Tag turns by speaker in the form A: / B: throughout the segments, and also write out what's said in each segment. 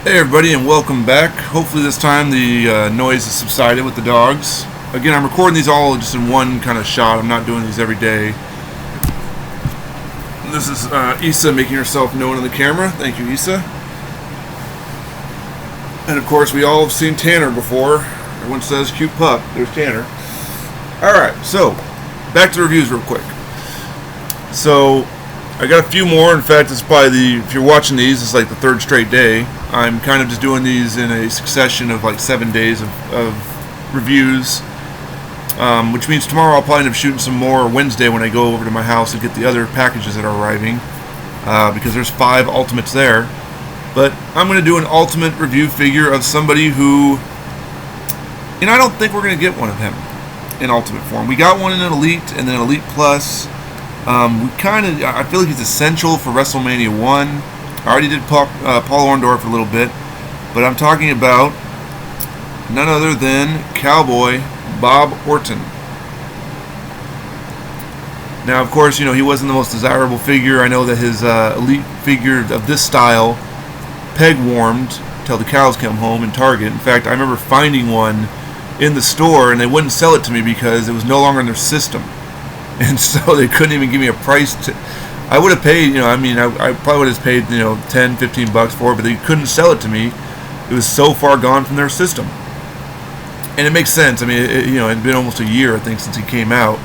A: Hey everybody, and welcome back. Hopefully this time the noise has subsided with the dogs. Again, I'm recording these all just in one kind of shot. I'm not doing these every day. This is Issa making herself known on the camera. Thank you, Issa. And of course, we all have seen Tanner before. Everyone says cute pup. There's Tanner. Alright, so back to the reviews real quick. So I got a few more. In fact, it's probably if you're watching these, it's like the third straight day. I'm kind of just doing these in a succession of like 7 days of reviews, which means tomorrow I'll probably end up shooting some more, or Wednesday when I go over to my house and get the other packages that are arriving, because there's 5 ultimates there. But I'm going to do an ultimate review figure of somebody who, I don't think we're going to get one of him in ultimate form. We got one in an Elite and then Elite Plus. I feel like he's essential for WrestleMania 1. I already did Paul Orndorff a little bit, but I'm talking about none other than Cowboy Bob Orton. Now, of course, he wasn't the most desirable figure. I know that his Elite figure of this style peg warmed till the cows come home in Target. In fact, I remember finding one in the store, and they wouldn't sell it to me because it was no longer in their system. And so they couldn't even give me a price. I would have paid, I probably would have paid, $10-15 for it, but they couldn't sell it to me. It was so far gone from their system. And it makes sense. I mean, it had been almost a year, I think, since he came out.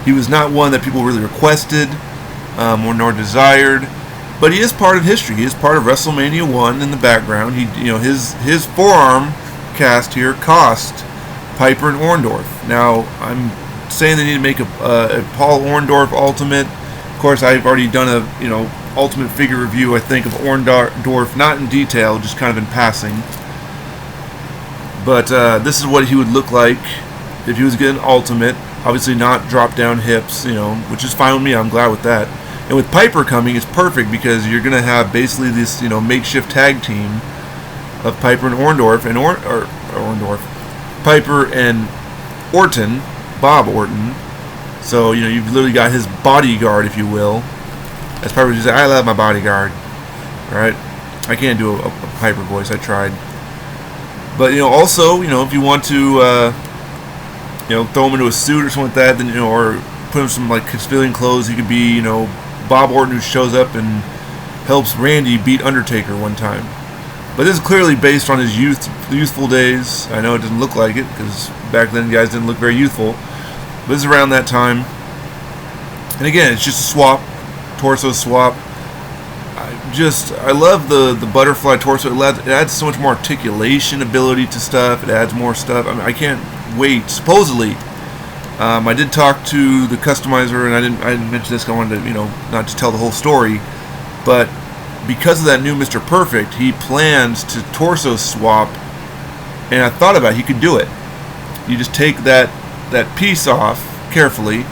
A: He was not one that people really requested or nor desired, but he is part of history. He is part of WrestleMania 1 in the background. His forearm cast here cost Piper and Orndorff. Now, I'm saying they need to make a Paul Orndorff Ultimate. Of course, I've already done a Ultimate figure review, I think, of Orndorff, not in detail, just kind of in passing. But this is what he would look like if he was getting Ultimate. Obviously not drop down hips, which is fine with me. I'm glad with that. And with Piper coming, it's perfect because you're going to have basically this makeshift tag team of Piper and Orndorff and Piper and Orton, Bob Orton. So, you've literally got his bodyguard, if you will. As Piper just said, I love my bodyguard. Alright? I can't do a Piper voice. I tried. But, also, if you want to, throw him into a suit or something like that, then, or put him some, like, civilian clothes, he could be, Bob Orton, who shows up and helps Randy beat Undertaker one time. But this is clearly based on his youthful days. I know it doesn't look like it, because back then guys didn't look very youthful. But this is around that time. And again, it's just a swap, torso swap. I love the butterfly torso. It adds so much more articulation ability to stuff. It adds more stuff. I mean, I can't wait. Supposedly, I did talk to the customizer, and I didn't mention this. I wanted to, not to tell the whole story, but because of that new Mr. Perfect, he plans to torso swap. And I thought about it, he could do it. You just take that piece off carefully,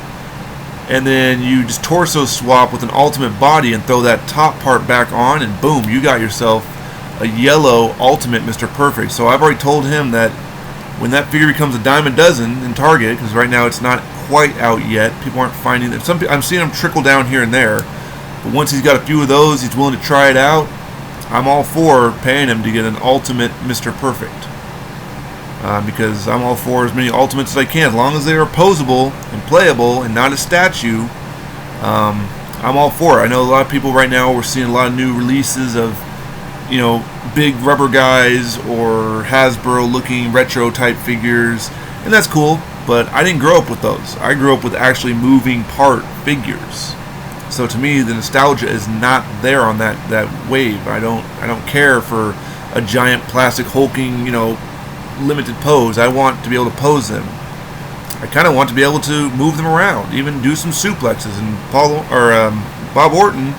A: and then you just torso swap with an Ultimate body and throw that top part back on, and boom, you got yourself a yellow Ultimate Mr. Perfect. So I've already told him that when that figure becomes a dime a dozen in Target, because right now it's not quite out yet, people aren't finding it. I'm seeing them trickle down here and there, but once he's got a few of those, he's willing to try it out. I'm all for paying him to get an Ultimate Mr. Perfect. Because I'm all for as many Ultimates as I can, as long as they are posable and playable and not a statue. I'm all for it. I know a lot of people right now, we're seeing a lot of new releases of, big rubber guys or Hasbro looking retro type figures, and that's cool, but I didn't grow up with those. I grew up with actually moving part figures. So to me, the nostalgia is not there on that wave. I don't care for a giant plastic hulking, limited pose. I want to be able to pose them. I kind of want to be able to move them around, even do some suplexes. And Bob Orton,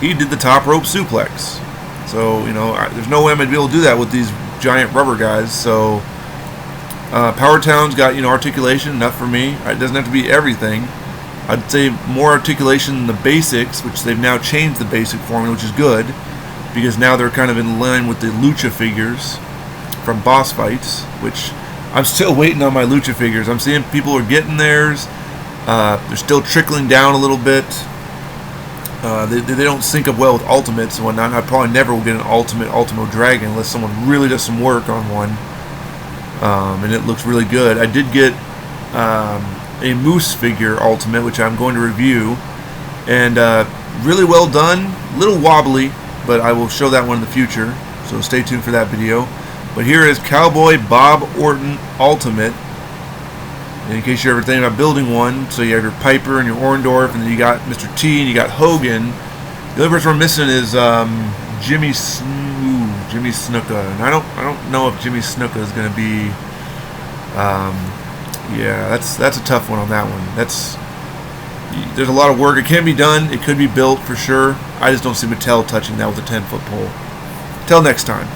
A: he did the top rope suplex. So there's no way I'm gonna be able to do that with these giant rubber guys. So Power Town's got articulation enough for me. It doesn't have to be everything. I'd say more articulation than the basics, which they've now changed the basic formula, which is good, because now they're kind of in line with the Lucha figures from Boss Fights, which I'm still waiting on my Lucha figures. I'm seeing people are getting theirs. They're still trickling down a little bit. They don't sync up well with ultimates and whatnot. I probably never will get an Ultimo Dragon unless someone really does some work on one. And it looks really good. I did get a Moose figure Ultimate, which I'm going to review. And really well done. A little wobbly, but I will show that one in the future. So stay tuned for that video. But here is Cowboy Bob Orton Ultimate. In case you're ever thinking about building one, so you have your Piper and your Orndorff, and then you got Mr. T and you got Hogan. The only person we're missing is Jimmy Snuka, and I don't know if Jimmy Snuka is going to be. Yeah, that's a tough one on that one. There's a lot of work. It can be done. It could be built for sure. I just don't see Mattel touching that with a 10-foot pole. Till next time.